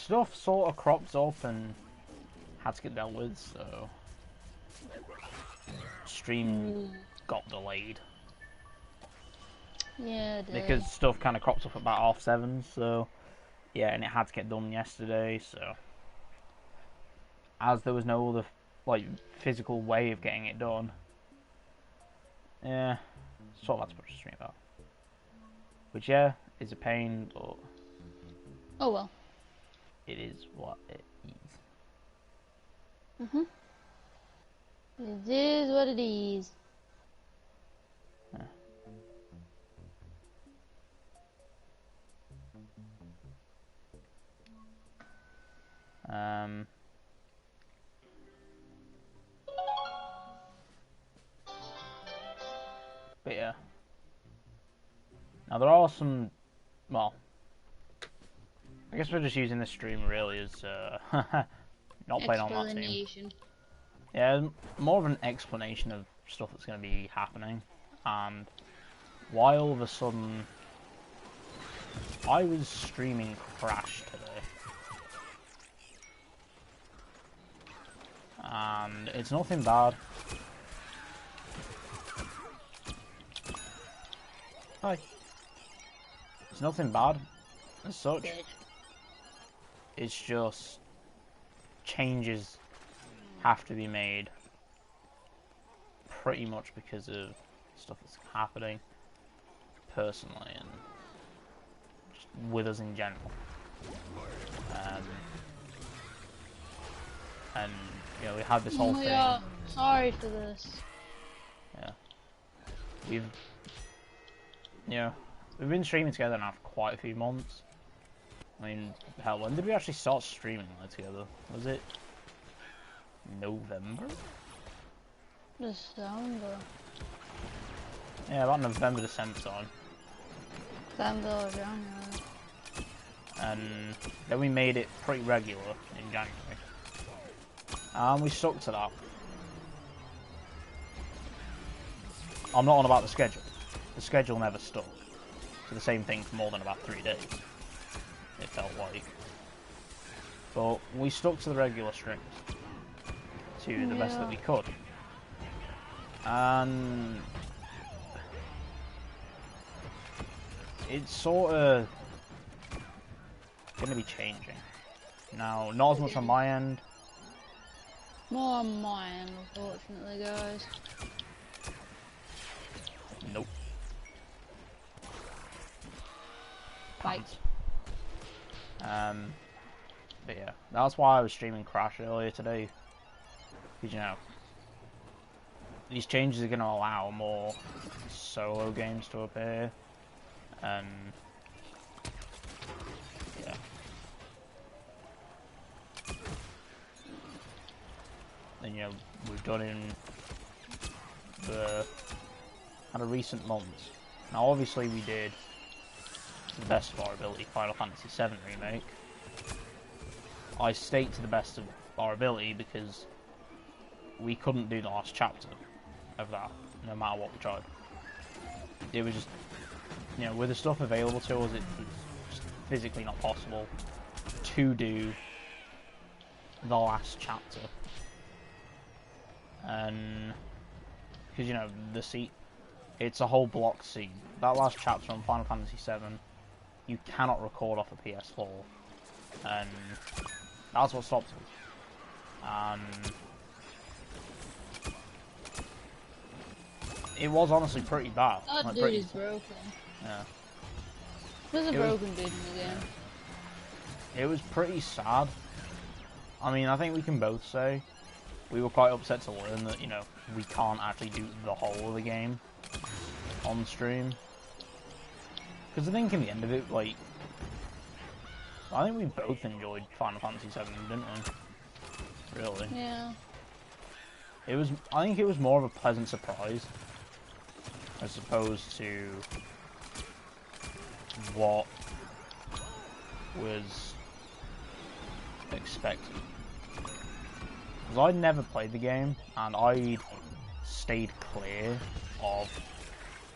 stuff sort of cropped up and had to get dealt with, so stream got delayed. Yeah, it did. Because stuff kind of cropped up about 7:30, so yeah, and it had to get done yesterday, so as there was no other like physical way of getting it done, yeah, sort of had to push the stream back. Which yeah, is a pain, but oh well. it is what it is. It is what it is. But yeah. Now there are some, well, I guess we're just using this stream really as not playing on that team. Yeah, more of an explanation of stuff that's going to be happening. And why all of a sudden I was streaming crash today. And it's nothing bad. Hi. It's nothing bad as such. Good. It's just changes have to be made pretty much because of stuff that's happening personally and just with us in general. And you know, we had this whole thing. Yeah, sorry for this. Yeah. We've been streaming together now for quite a few months. I mean, hell, when did we actually start streaming together? Was it November? December. Yeah, about November, December time. December or January. And then we made it pretty regular in January. And we stuck to that. I'm not on about the schedule. The schedule never stuck to the same thing for more than about 3 days. It felt like. But we stuck to the regular streams to the best that we could. And it's sort of going to be changing. Now, not as much on my end. More on my end, unfortunately, guys. Nope. Right. But yeah, that's why I was streaming Crash earlier today. Because, you know, these changes are going to allow more solo games to appear. And yeah. And, you know, we've done in had a recent months. Now, obviously, we did to the best of our ability Final Fantasy VII Remake. I state to the best of our ability because we couldn't do the last chapter of that, no matter what we tried. It was just, you know, with the stuff available to us, it was just physically not possible to do the last chapter. And because, you know, it's a whole block scene. That last chapter on Final Fantasy VII, you cannot record off a PS4, and that's what stopped us. It was honestly pretty bad. That like, dude pretty, is broken. Yeah. There's a broken dude in the game. It was pretty sad. I mean, I think we can both say we were quite upset to learn that, you know, we can't actually do the whole of the game on stream. Because I think in the end of it, like, I think we both enjoyed Final Fantasy VII, didn't we? Really. Yeah. I think it was more of a pleasant surprise as opposed to what was expected. Because I'd never played the game, and I'd stayed clear of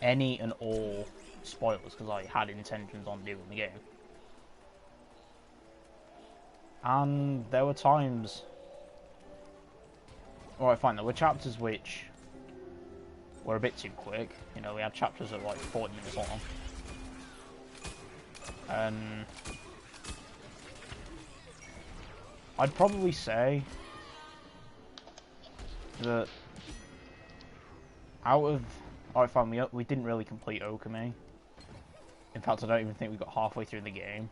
any and all spoilers, because I had intentions on doing the game. And there were times... Alright, fine, there were chapters which were a bit too quick. You know, we had chapters that were like 40 minutes long. And I'd probably say that out of... Alright, fine, we didn't really complete Okami. In fact, I don't even think we got halfway through the game.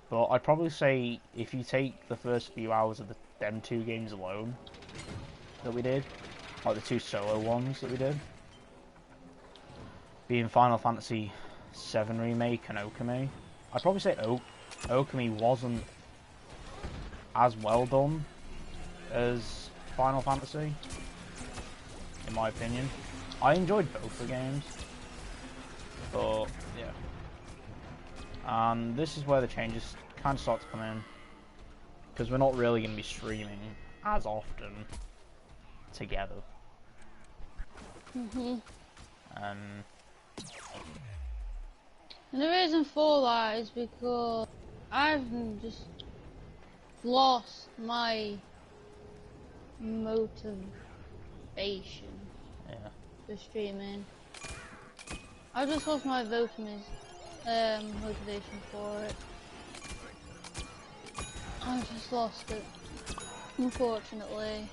But I'd probably say if you take the first few hours of them two games alone that we did, like the two solo ones that we did, being Final Fantasy VII Remake and Okami, I'd probably say Okami wasn't as well done as Final Fantasy, in my opinion. I enjoyed both the games, but yeah. And this is where the changes kind of start to come in, because we're not really going to be streaming as often together. And And the reason for that is because I've just lost my motivation yeah, for streaming. I just lost my motivation for it. I just lost it, unfortunately.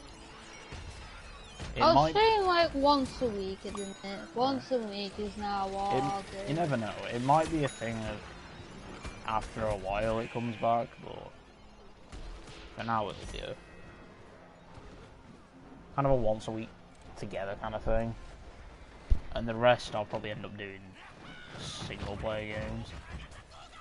I was streaming like once a week, isn't it? Once a week is now what I'll do. You never know. It might be a thing of after a while it comes back, but for now it'll be a kind of a once a week together kind of thing. And the rest I'll probably end up doing single player games,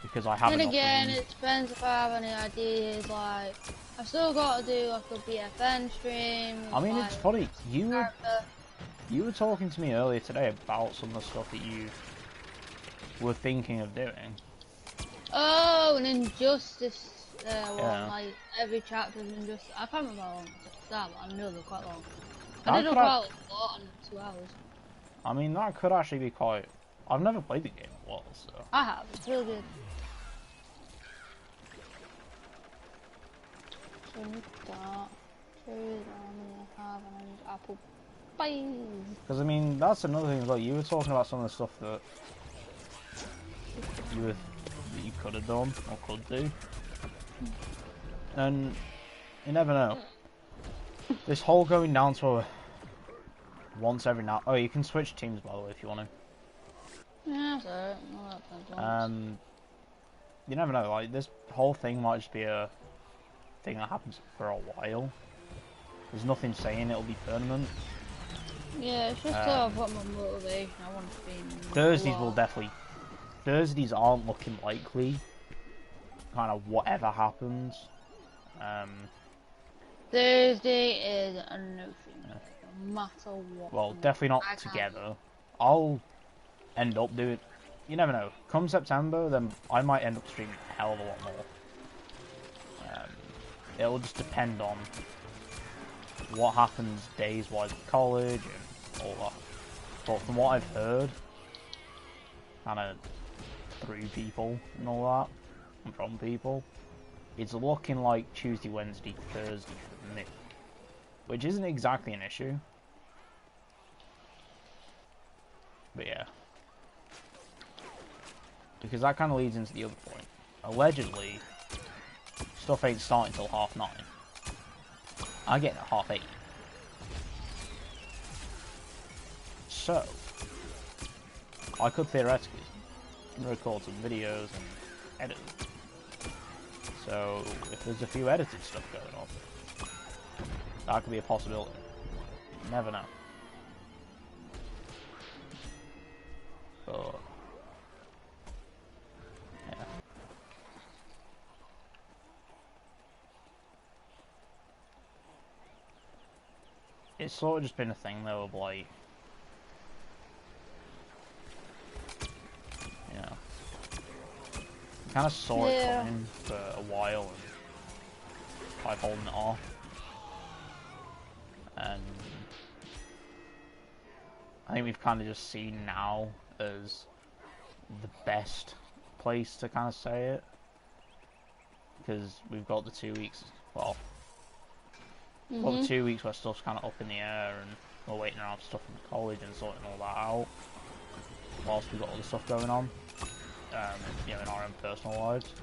because I haven't. And again, it depends if I have any ideas. Like, I've still got to do like a BFN stream. I mean, like, it's funny. You were talking to me earlier today about some of the stuff that you were thinking of doing. Oh, an Injustice one. Yeah. Like every chapter of Injustice. I can't remember how long that, but I know they're quite long. That I did could quite a lot in 2 hours. I mean, that could actually be quite... I've never played the game well, so... I have. It's really good. So I need that. Cherries, I have, and apple pies. Because, I mean, that's another thing, like, you were talking about some of the stuff that you could have done, or could do. And you never know. This whole going down to a once every now... Oh, you can switch teams, by the way, if you want to. Yeah, that's alright. No, that You never know, like, this whole thing might just be a thing that happens for a while. There's nothing saying it'll be permanent. yeah, it's just I've got my motivation. I want to be in Thursdays will definitely... Thursdays aren't looking likely. Kind of whatever happens. Thursday is a no thing. No matter what. Well, definitely not together. I'll end up doing... You never know. Come September, then I might end up streaming a hell of a lot more. It'll just depend on what happens days-wise with college and all that. But from what I've heard, kind of through people and all that, and from people, it's looking like Tuesday, Wednesday, Thursday for me. Which isn't exactly an issue. But yeah. Because that kind of leads into the other point. Allegedly, stuff ain't starting till 9:30. I get it at 8:30. So, I could theoretically record some videos and edit them. So, if there's a few edited stuff going on, that could be a possibility. You never know. But, yeah. It's sort of just been a thing though of like, you know, kind of saw it coming for a while and tried holding it off. And I think we've kind of just seen now as the best place to kind of say it. because we've got the 2 weeks. Well, Mm-hmm. well, the 2 weeks where stuff's kind of up in the air, and we're waiting around for stuff in the college and sorting all that out, whilst we've got all the stuff going on, you know, in our own personal lives.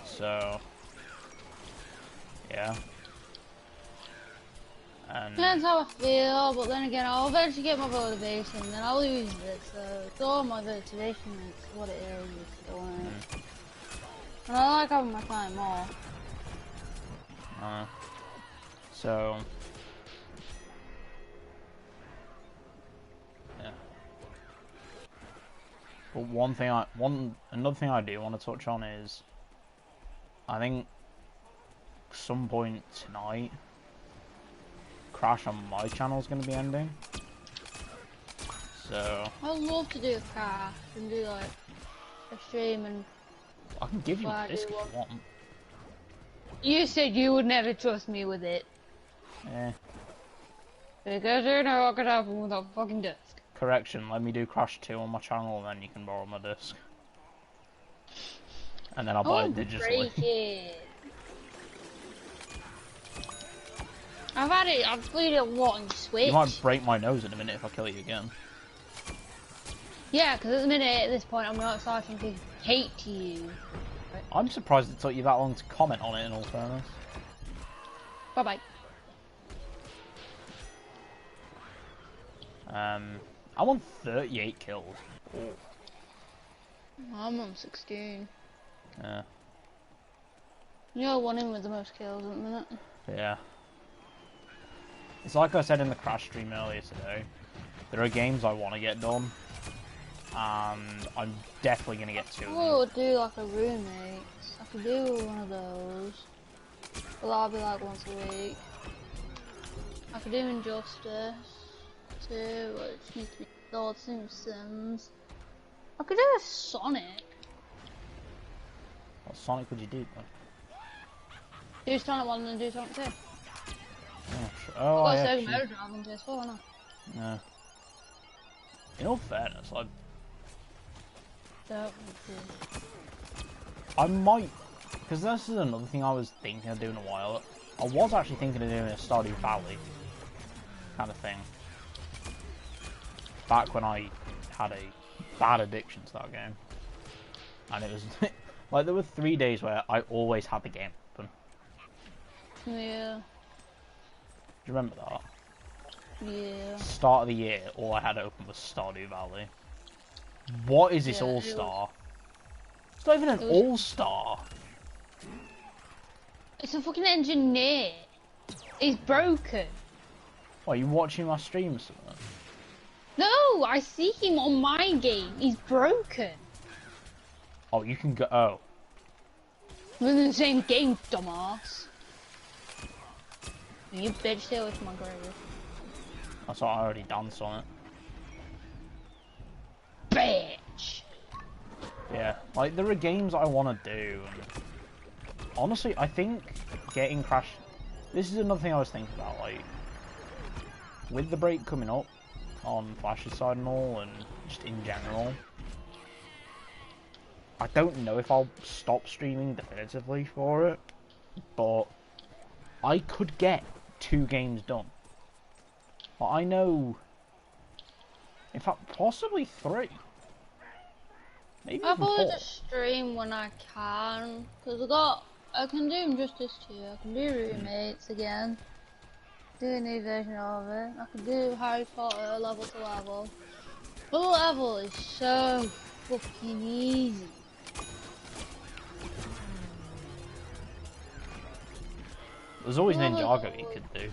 So, yeah. And Depends how I feel, but then again, I'll eventually get my motivation, then I'll lose it, so it's all my motivation, it's what it is, it's doing it. And I like having my time off. So, yeah. But another thing I do want to touch on is, I think some point tonight, Crash on my channel is going to be ending. So I'd love to do a craft and do like a stream and. I can give you a disc if you want. You said you would never trust me with it. Yeah. Because you know what could happen without fucking disc. Correction, let me do Crash 2 on my channel and then you can borrow my disc. And then I'll buy it digitally. Break it. I've played it a lot on Switch. You might break my nose in a minute if I kill you again. Yeah, because at this point I'm not starting to hate you. Right. I'm surprised it took you that long to comment on it, in all fairness. Bye bye. I'm on 38 kills. Oh. I'm on 16. Yeah. You're one in with the most kills at the minute. Yeah. It's like I said in the Crash stream earlier today. There are games I want to get done, and I'm definitely going to get 2 of them. I would do like a roommate. I could do one of those. But that'll be like once a week. I could do Injustice 2, which needs to be Lord Simpsons. I could do a Sonic. What Sonic would you do, though? Do Sonic 1 and do Sonic 2. Oh, I I got actually... Sega Mega Drive on PS4, haven't I? No. In all fairness, I might... Because this is another thing I was thinking of doing a while. I was actually thinking of doing a Stardew Valley kind of thing. Back when I had a bad addiction to that game. And it was... like, there were 3 days where I always had the game open. Yeah. Do you remember that? Yeah. Start of the year, all I had open was Stardew Valley. What is this All-Star? It's not even an All-Star. It's a fucking engineer. He's broken. What, are you watching my stream or something? No, I see him on my game. He's broken. Oh, you can go... Oh. We're in the same game, dumbass. You bitch, stay away from my grave. That's what I already danced on it. Bitch! Yeah, like, there are games I want to do, and... honestly, I think getting Crash... This is another thing I was thinking about, like... with the break coming up, on Flash's side and all, and just in general... I don't know if I'll stop streaming definitively for it, but... I could get 2 games done. But I know... in fact, possibly 3. Maybe I'll even probably 4. just stream when I can, because I can do Injustice 2, I can do Roommates again, do a new version of it, I can do Harry Potter level to level. But the level is so fucking easy. There's always Ninjago you could do.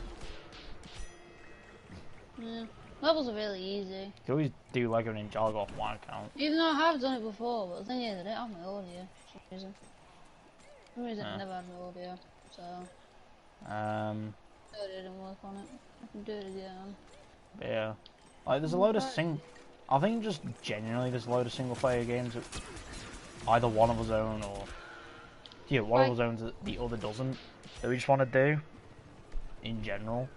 Yeah, levels are really easy. You could always do Lego Ninjago off one account. Even though I have done it before, but the thing is I don't have my audio for some reason. I never had my audio, so... I didn't work on it. I can do it again. Yeah. Like, there's a load of I think just genuinely there's a load of single player games that either one of us own or... yeah, one of us owns it, the other doesn't. That we just want to do. In general.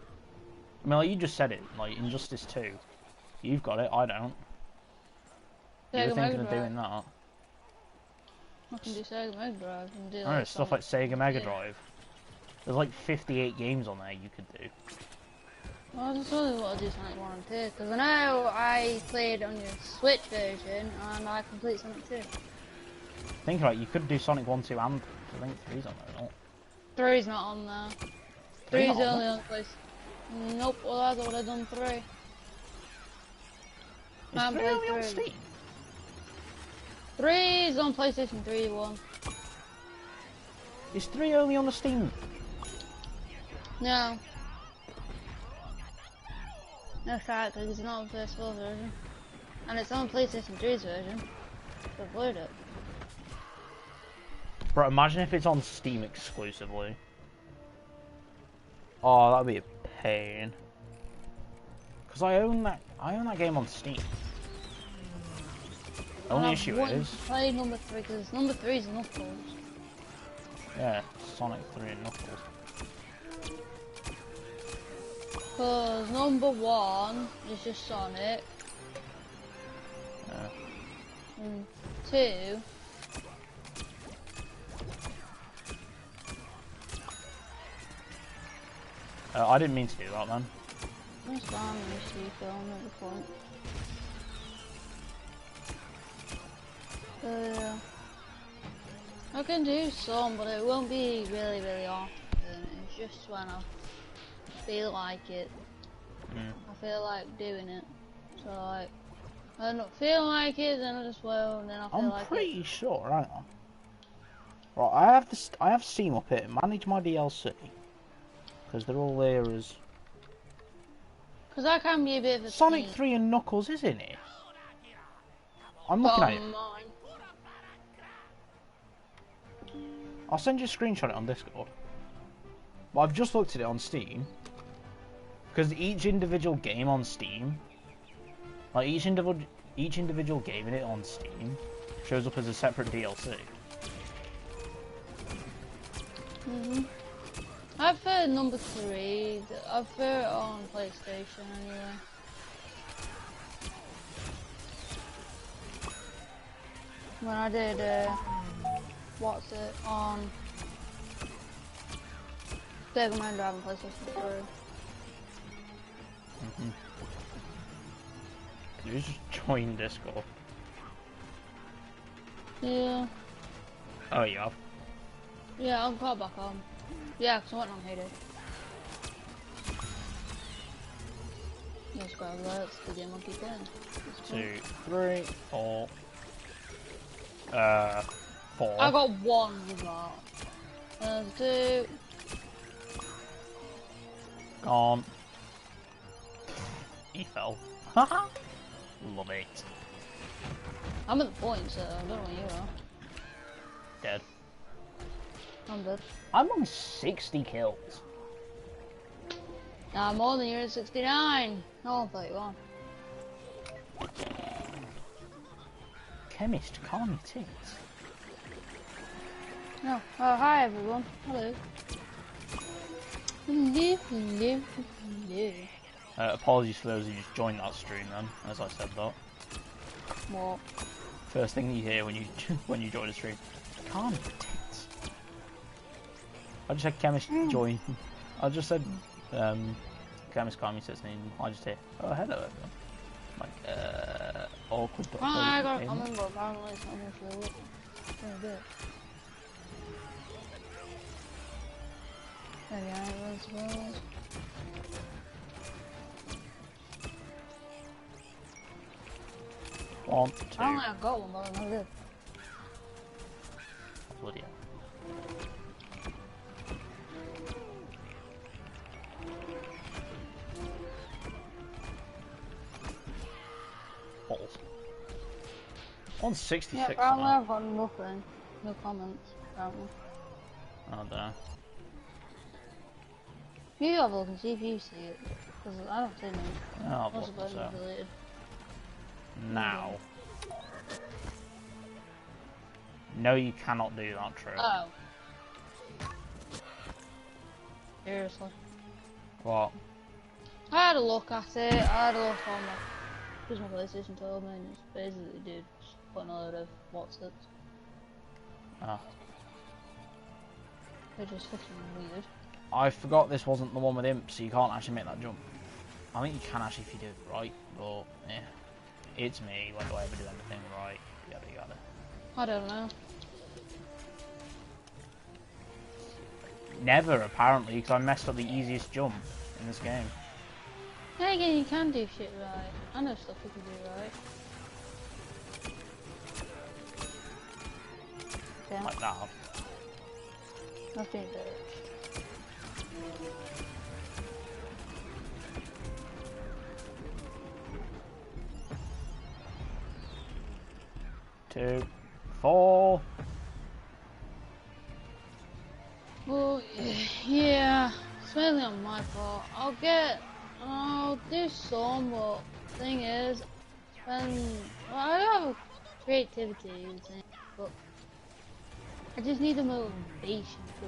I mean, like, you just said it. Like, Injustice 2. You've got it, I don't. You were thinking of doing that. I can do Sega Mega Drive and do I don't know, like stuff like Sonic Sega Mega 2. Drive. There's like 58 games on there you could do. Well, I just really want to do Sonic 1 and 2, because I know I played on your Switch version, and I complete Sonic 2. Think about it, you could do Sonic 1, 2 and 3. I think 3's on there, not? 3's not on there. 3 3's not on only there? on place. Nope, otherwise I would have done 3. Is I haven't 3 only played on 3. Steam? 3's on PlayStation 3 one. Is 3 only on the Steam? No. No fact, because it's not on PS4 version. And it's on PlayStation 3's version. So avoid it. Bro, imagine if it's on Steam exclusively. Oh, that'd be a pain. Because I own that game on Steam. Only issue is... play number 3, because number 3's Knuckles. Yeah, Sonic 3 and Knuckles. Because number 1 is just Sonic. Yeah. And 2... I didn't mean to do that, man. That's fine, I'm used to you filming at the point. Yeah. I can do some, but it won't be really, really often. It's just when I feel like it. I feel like doing it. So like, if I don't feel like it, then I just will, and then I feel like I'm pretty sure, aren't I? Right, I have Steam up here. Manage my DLC. Because they're all there as... Because that can be a bit of a Sonic pain. 3 and Knuckles, isn't it? I'm looking at it. Mine. I'll send you a screenshot of it on Discord. But I've just looked at it on Steam. Because each individual game on Steam... Like, each individual game in it on Steam shows up as a separate DLC. I've heard number 3. I've heard it on PlayStation anyway. When I did, what's it, on Sega Mega Drive and PlayStation 3. You just join Discord. Yeah. Oh, you have? Yeah, I'll call back on. Yeah, because I went on Heyday. Let's grab that, let's begin monkey playing. 2, 3, 4. 4. I got 1 with that. 2. Gone. He fell. Haha. Love it. I'm at the point, so I don't know where you are. Dead. I'm dead. I'm on 60 kills. Nah, more than you're at 69. No, I'm 31. Chemist, calm your tits. No. Oh, hi everyone. Hello. Hello, hello, hello. Apologies for those who just joined that stream then, as I said that. What? First thing you hear when you when you join a stream, calm your tits. I just said chemist join. I just said chemist calm your tits, and I just hear, oh hello everyone. Like awkward. Oh, I remember apparently it's not much lower. A bit. Maybe I suppose. One, two. I only have got one, but I did. Bloody hell. Balls. 166. Yeah, apparently I've got nothing. No comments, apparently. I don't know. You have a look and see if you see it. Because I don't see it. Oh, What's the button deleted? now. No, you cannot do that trick. Oh. Seriously. What? I had a look at it, I had a look on my... Because my PlayStation told me, and it's basically, dude, just putting a load of what's it. Oh. They're just fucking weird. I forgot this wasn't the one with imps, so you can't actually make that jump. I think you can actually if you do it right, but yeah. It's me, when do I ever do anything right? Yada yada. I don't know. Never, apparently, because I messed up the easiest jump in this game. Hey, again, you can do shit right. I know stuff you can do right. Damn. Like that. I've been there. 2, 4. Well, yeah, it's mainly on my part. I'll do some, but the thing is, I have creativity and things, but I just need a motivation for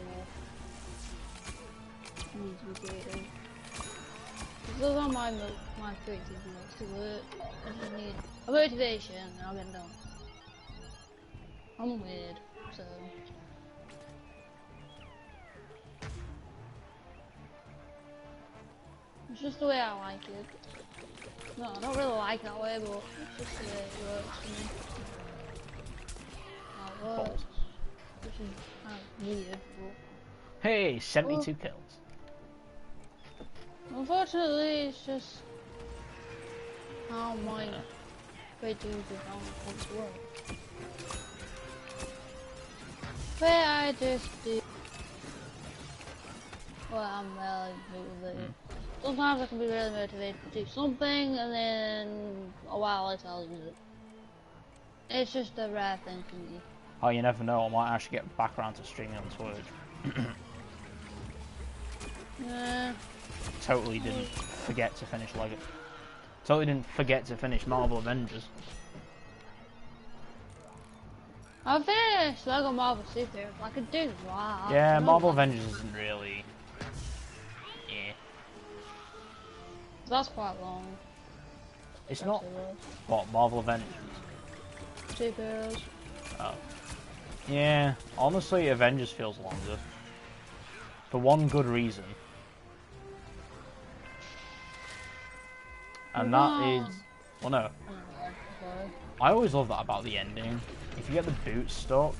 I need to be creative. Because on my creativity wants to work, I just need a motivation and I'll get it done. I'm weird, so... It's just the way I like it. No, I don't really like it that way, but it's just the way it works for me. How it works. Which is kind of weird, but... Hey, 72 kills. Unfortunately, it's just... how my creativity comes to work. Where I just do... well, I'm really motivated. Sometimes I can be really motivated to do something, and then a while later I'll lose it. It's just a rare thing for me. Oh, you never know, I might actually get back around to streaming on Twitch. Yeah. Totally didn't forget to finish Lego. Totally didn't forget to finish Marvel Avengers. I finished Lego Marvel Super. I could do that. Yeah, Marvel Avengers isn't really... yeah. That's quite long. It's not... what, Marvel Avengers? Superheroes. Oh. Yeah, honestly, Avengers feels longer. For one good reason. And that is... well, no. I always love that about the ending. If you get the boot stuck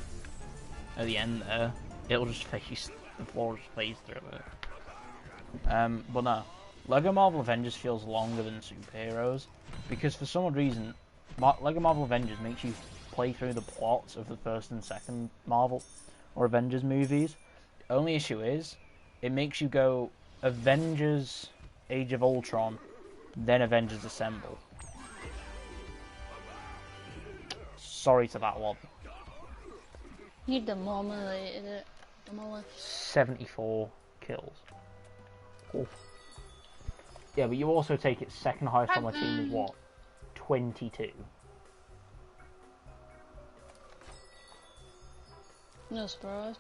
at the end there, it'll just phase... the floor just phase through it. But no. Lego Marvel Avengers feels longer than superheroes. Because for some odd reason, Lego Marvel Avengers makes you play through the plots of the first and second Marvel or Avengers movies. The only issue is, it makes you go Avengers Age of Ultron, then Avengers Assemble. Sorry to that one. You demolished it. Demolished. 74 kills. Oof. Yeah, but you also take it second highest on my team is what? 22. No surprise.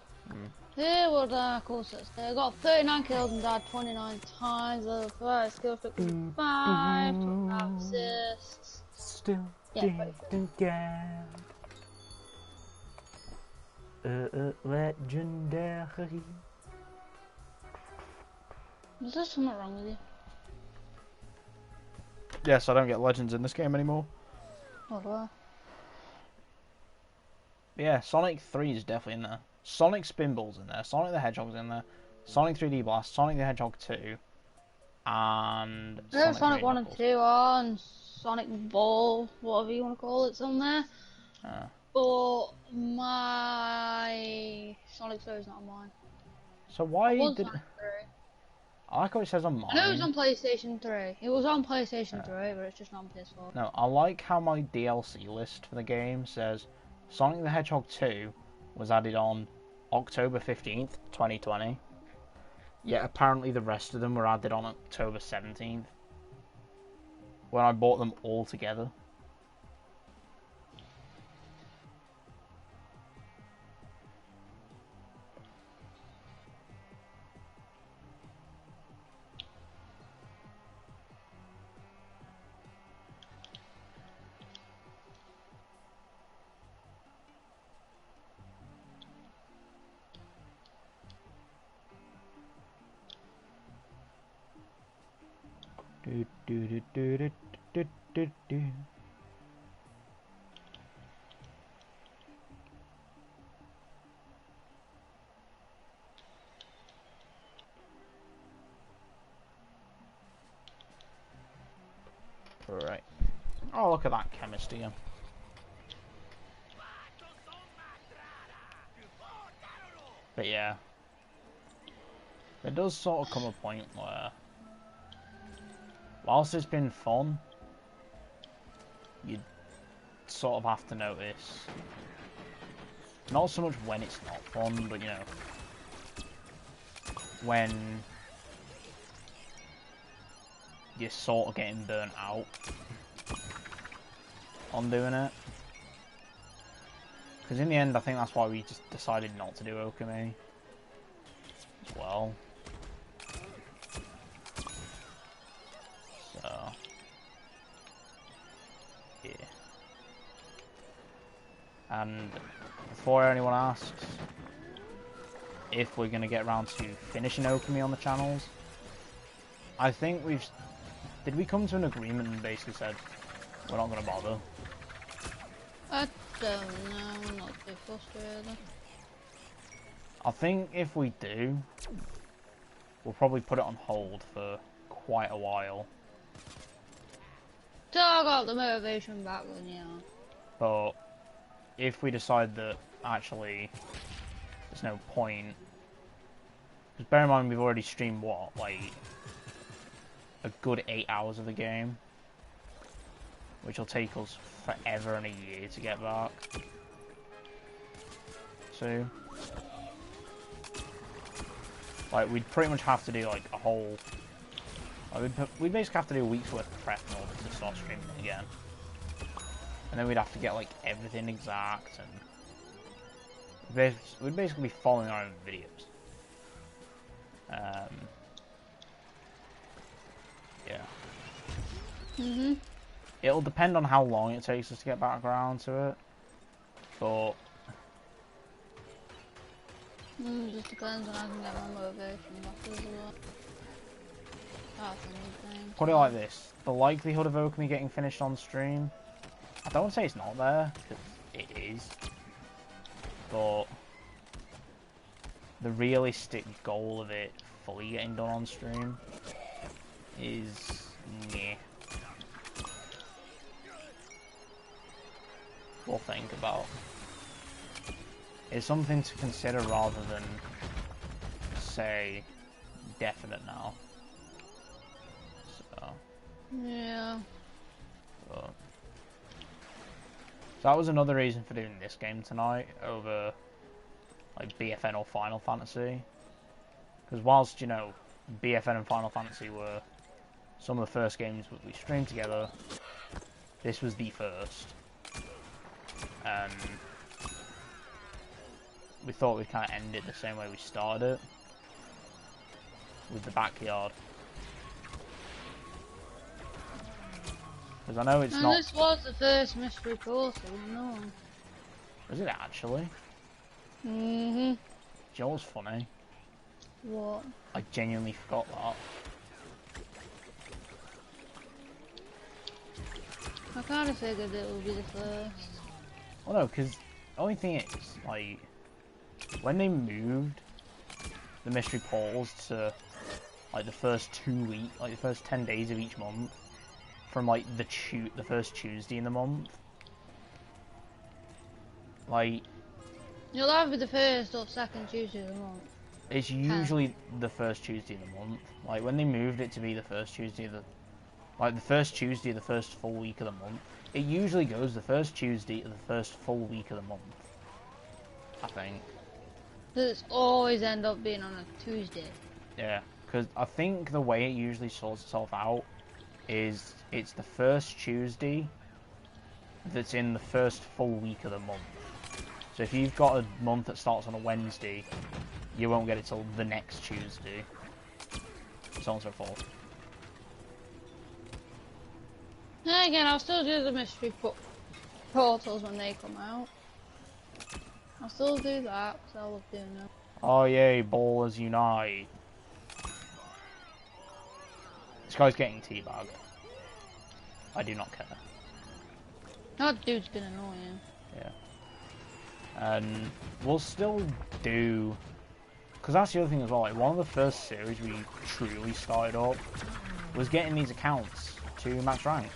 Yeah, well done, of course it's there. I got 39 kills and died 29 times. The first skill streak was 5, 25 assists. Still Yeah, again. Legendary. Is there something wrong with you? Yes, I don't get legends in this game anymore. What do I? Yeah, Sonic 3 is definitely in there. Sonic Spinball's in there. Sonic the Hedgehog's in there. Sonic 3D Blast. Sonic the Hedgehog 2. And... Sonic 1 and 2 on. Sonic Ball, whatever you want to call it's on there. But my Sonic 3 is not on mine. So why did... Sonic 3. I like what it says on mine. I know it was on PlayStation 3. It was on PlayStation 3, but it's just not on PS4. No, I like how my DLC list for the game says Sonic the Hedgehog 2 was added on October 15th, 2020. Yet apparently the rest of them were added on October 17th. When I bought them all together. Do, do, do, do, do, do, do, do. Right. Oh, look at that chemistry again. But yeah, there does sort of come a point where, whilst it's been fun, you sort of have to notice, not so much when it's not fun, but you know, when you're sort of getting burnt out on doing it. Because in the end, I think that's why we just decided not to do Okami as well. So, yeah. And before anyone asks if we're going to get around to finishing Okami on the channels, I think we've... Did we come to an agreement and basically said we're not going to bother? I don't know, I'm not too frustrated. I think if we do, we'll probably put it on hold for quite a while. Till I got the motivation back then, yeah. But if we decide that actually there's no point, because bear in mind we've already streamed what, like a good 8 hours of the game, which will take us forever and a year to get back. So, like, we'd pretty much have to do like a whole. Like, we'd basically have to do a week's worth of prep in order to start streaming it again, and then we'd have to get like everything exact, and we'd basically be following our own videos. Yeah. Mhm. It'll depend on how long it takes us to get back around to it, but Just depends on how I can get my motivation back as well. That's anything. put it like this: the likelihood of Okami getting finished on stream, I don't want to say it's not there, because it is, but the realistic goal of it fully getting done on stream is meh. We'll think about. It's something to consider rather than say definite now. So Yeah. but that was another reason for doing this game tonight over like BFN or Final Fantasy. Because whilst, you know, BFN and Final Fantasy were some of the first games that we streamed together, this was the first. And we thought we'd kind of end it the same way we started it, with the backyard. Because I know it's And not... this was the first mystery portal, no. Was it actually? Mhm. Do you know what's funny? What? I genuinely forgot that. I kind of figured it would be the first. Well, no, because the only thing is, like, when they moved the mystery portals to, like, the first 2 weeks, like, the first 10 days of each month, from, like, the first Tuesday in the month, like... You'll either be the first or second Tuesday of the month. It's usually the first Tuesday of the month. Like, when they moved it to be the first Tuesday of the... Like, the first Tuesday of the first full week of the month, it usually goes the first Tuesday of the first full week of the month. I think. Does it always end up being on a Tuesday? Yeah, because I think the way it usually sorts itself out is it's the first Tuesday that's in the first full week of the month. So if you've got a month that starts on a Wednesday, you won't get it till the next Tuesday. So on and so forth. Then again, I'll still do the mystery portals when they come out. I'll still do that, because I love doing them. Oh yay, ballers unite. This guy's getting teabagged. I do not care. That dude's gonna annoy you. Yeah. And we'll still do... Because that's the other thing as well, like, one of the first series we truly started up was getting these accounts to max rank.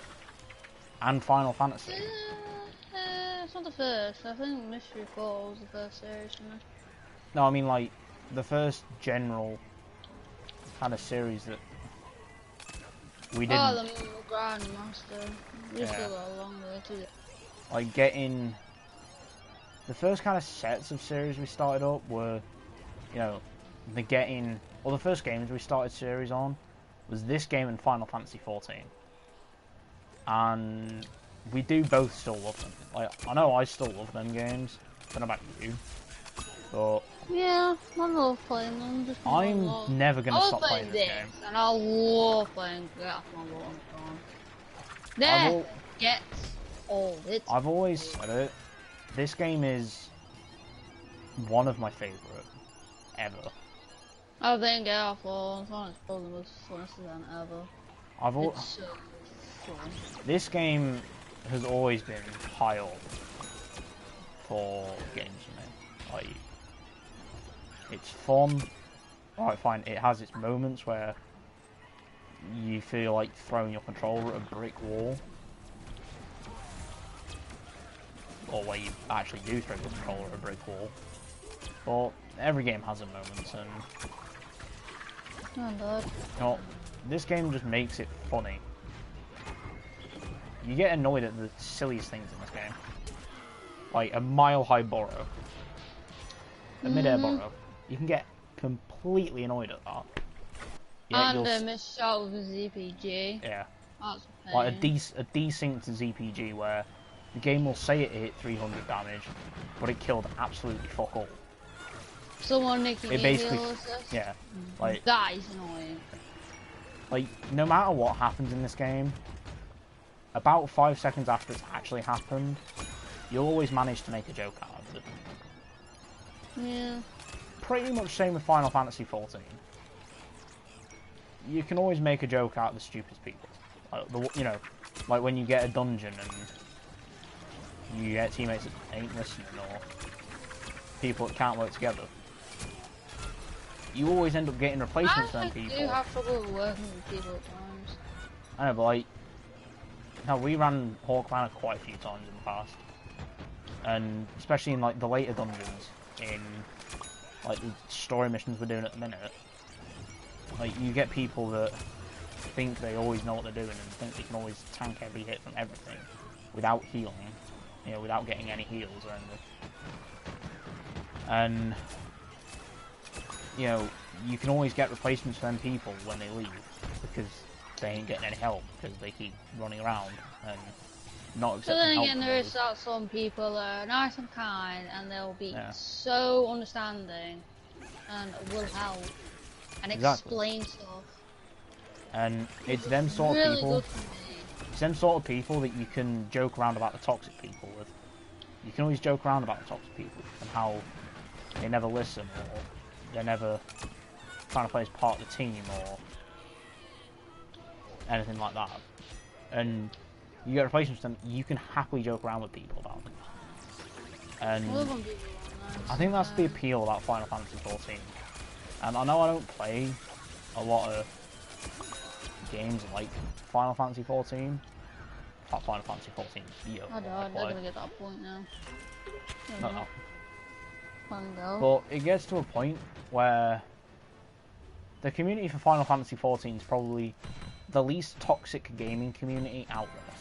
And Final Fantasy. It's not the first. I think Mystery Fall was the first series, you know? No, I mean, like, the first general kind of series that we didn't... Oh, the Grandmaster. We still got a long way to it. Like, getting... The first kind of sets of series we started up were, you know, the first games we started series on was this game and Final Fantasy 14. And we do both still love them. Like, I know I still love them games. I don't know about you. But... Yeah, I love playing them. Just I'm never going to stop playing this game. And I love playing Get Off My Lawn. There gets old. I've always said it. This game is one of my favourite ever. I think Get Off My Lawn is probably the most funnest event ever. It's so fun. This game has always been high up for games for me. Like, it's fun. Alright, fine. It has its moments where you feel like throwing your controller at a brick wall. Or where you actually do throw your controller at a brick wall. But every game has its moments, and... Oh, God. You know, this game just makes it funny. You get annoyed at the silliest things in this game. Like a mile-high burrow. A mid-air burrow. You can get completely annoyed at that. Yeah, and a missed shot with a ZPG. Yeah. That's a like a desynced ZPG where the game will say it hit 300 damage, but it killed absolutely fuck all. Someone making it basically, yeah, like that is annoying. Like, no matter what happens in this game, about 5 seconds after it's actually happened, you'll always manage to make a joke out of it. Yeah. Pretty much same with Final Fantasy 14. You can always make a joke out of the stupidest people. Like, you know, like when you get a dungeon and you get teammates that ain't listening or people that can't work together. You always end up getting replacements for them people. I do have trouble working with people at times. I know, but like, no, we ran Hawk Banner quite a few times in the past, and especially in like the later dungeons, in like the story missions we're doing at the minute. Like, you get people that think they always know what they're doing and think they can always tank every hit from everything without healing, you know, without getting any heals or anything. And you know, you can always get replacements for them people when they leave because they ain't getting any help because they keep running around and not accepting help. But then again, there is some people that are nice and kind and they'll be so understanding and will help and explain stuff. And it's them sort of people. It's them sort of people that you can joke around about the toxic people with. You can always joke around about the toxic people and how they never listen or they're never trying to play as part of the team or anything like that. And you get replacements for them, you can happily joke around with people about them. And I think that's the appeal about Final Fantasy 14. And I know I don't play a lot of games like Final Fantasy 14. Not Final Fantasy 14. I don't, I'm not gonna get that point now. No. But it gets to a point where the community for Final Fantasy 14 is probably the least toxic gaming community out there.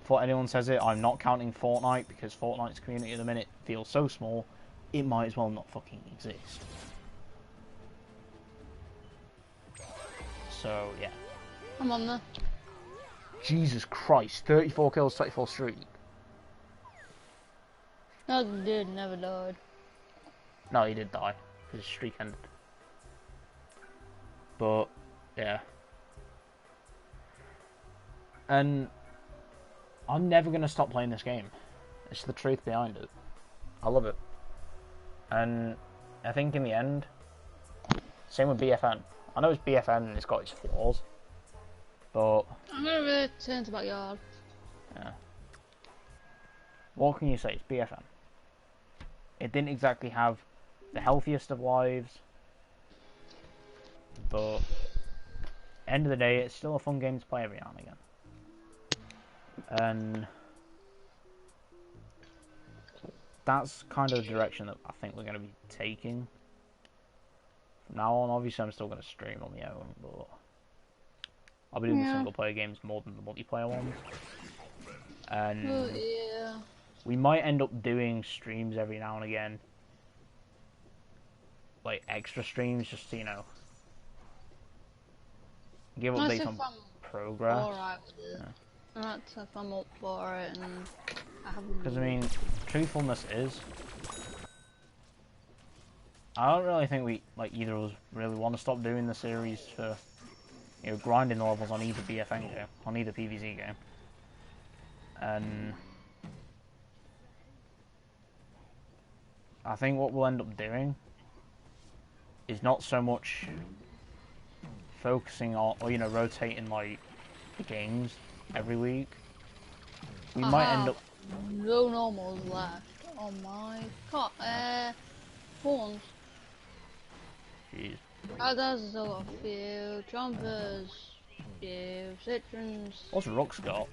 Before anyone says it, I'm not counting Fortnite because Fortnite's community at the minute feels so small, it might as well not fucking exist. So, yeah. I'm on there. Jesus Christ, 34 kills, 24 streak. No, dude never died. No, he did die. His streak ended. But, yeah. And I'm never going to stop playing this game. It's the truth behind it. I love it. And I think in the end, same with BFN. I know it's BFN and it's got its flaws, But I'm gonna return to backyard. yeah, what can you say? It's BFN. It didn't exactly have the healthiest of lives, but end of the day, it's still a fun game to play every now and again. And that's kind of the direction that I think we're going to be taking from now on. Obviously, I'm still going to stream on my own, but I'll be doing the single player games more than the multiplayer ones. And we might end up doing streams every now and again, like extra streams, just to, you know, give updates on progress. Alright with it. That's if I'm up for it, and I haven't. Because I mean, truthfulness is, I don't really think we, like, either of us really want to stop doing the series for, you know, grinding the levels on either BFN game, on either PvZ game. And I think what we'll end up doing is not so much focusing on, or, you know, rotating, like, the games every week. We might end up... No normals left. Oh my god. Horns. Jeez. There's a lot of few. Jumpers. Few. Citrons. What's Rook's got?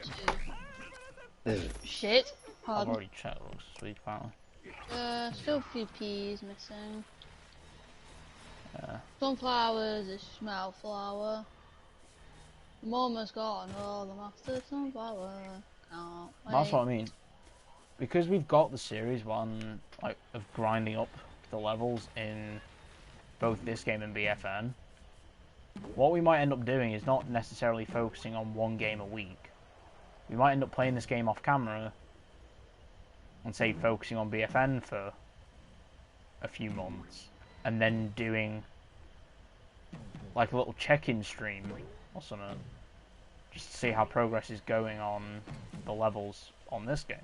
Shit. I've already checked Rook's sweet, apparently. Still a few peas missing. Sunflowers, a smell flower. Mama's got another master sunflower. Can't wait. That's what I mean. Because we've got the series one, like, of grinding up the levels in both this game and BFN, what we might end up doing is not necessarily focusing on one game a week. We might end up playing this game off camera and, say, focusing on BFN for a few months, and then doing like a little check-in stream or something, just to see how progress is going on the levels on this game.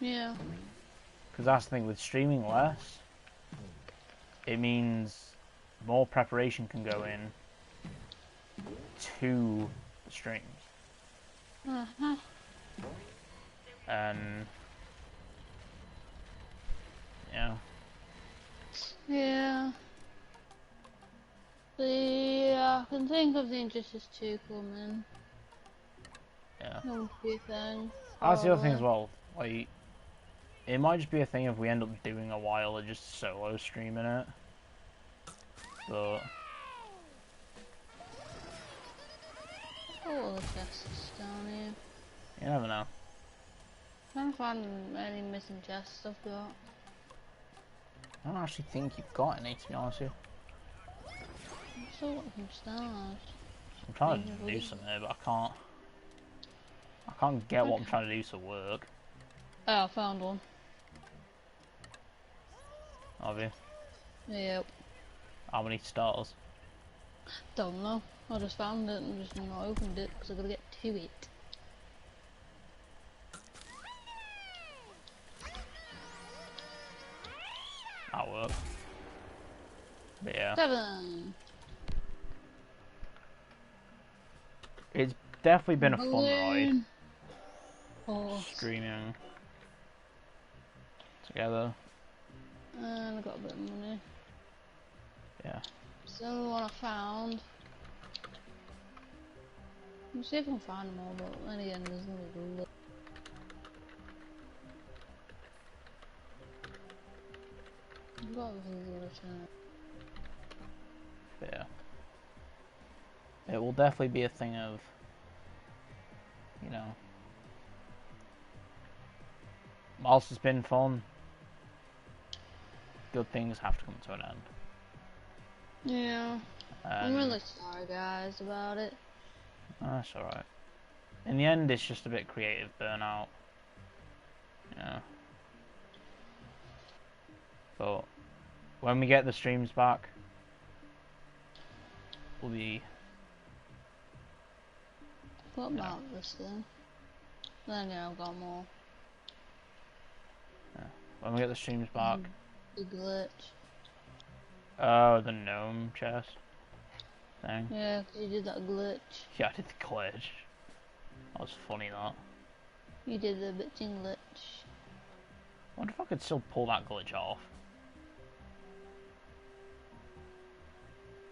Yeah. Because that's the thing, with streaming less, it means more preparation can go in to the streams. And yeah. Yeah. I can think of the Injustice 2 coming. Yeah. No thing. That's the other thing as well. Like, it might just be a thing if we end up doing a while of just solo streaming it. But all the chests down here. you never know. I can't find any missing chests I've got. I don't actually think you've got any, to be honest with you. I'm still looking for stars. I'm trying to do something here, but I can't get what I'm trying to do to work. Oh, I found one. Have you? Yep. How many stars? Don't know. I just found it and just not opened it because I gotta get to it. That'll work. But yeah. 7. It's definitely been a fun ride. Oh. Streaming together. And I got a bit of money. Yeah. It's the only one I found. We'll see if I can find them all, but then again, there's no look. I've got Yeah. It will definitely be a thing of, you know, whilst it's been fun, good things have to come to an end. Yeah. I'm really sorry, guys, about it. That's alright. In the end, it's just a bit creative burnout. Yeah. But when we get the streams back, we'll be... What about this then? Then yeah, I've got more. Yeah. When we get the streams back... The glitch. Oh, the gnome chest. thing. Yeah, 'cause you did that glitch. Yeah, I did the glitch. That was funny, that. You did the bitching glitch. I wonder if I could still pull that glitch off.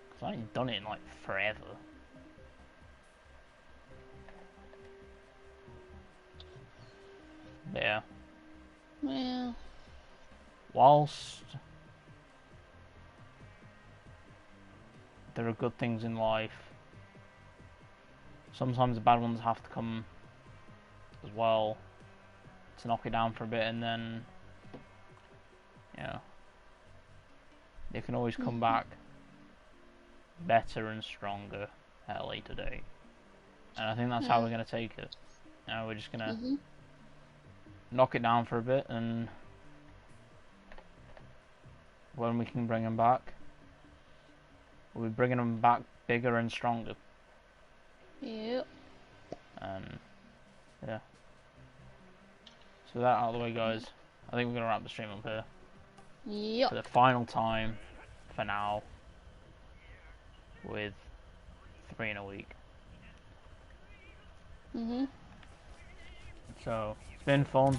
Because I ain't done it in, like, forever. But yeah. Yeah. Whilst there are good things in life, sometimes the bad ones have to come as well to knock it down for a bit, and then, you know, they can always come back better and stronger at a later date. And I think that's how we're going to take it. You know, we're just going to knock it down for a bit, and when we can bring them back, we'll be bringing them back bigger and stronger. Yep. And yeah. So that out of the way, guys, I think we're going to wrap the stream up here. Yep. For the final time, for now, with 3 in a week. So, it's been fun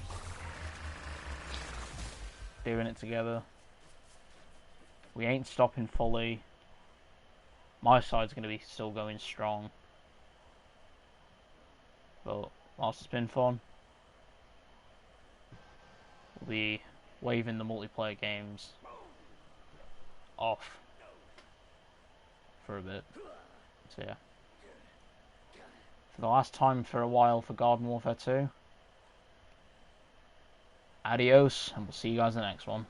doing it together. We ain't stopping fully. My side's going to be still going strong. But whilst it's been fun, we'll be waving the multiplayer games off for a bit. So yeah. For the last time for a while for Garden Warfare 2. Adios, and we'll see you guys in the next one.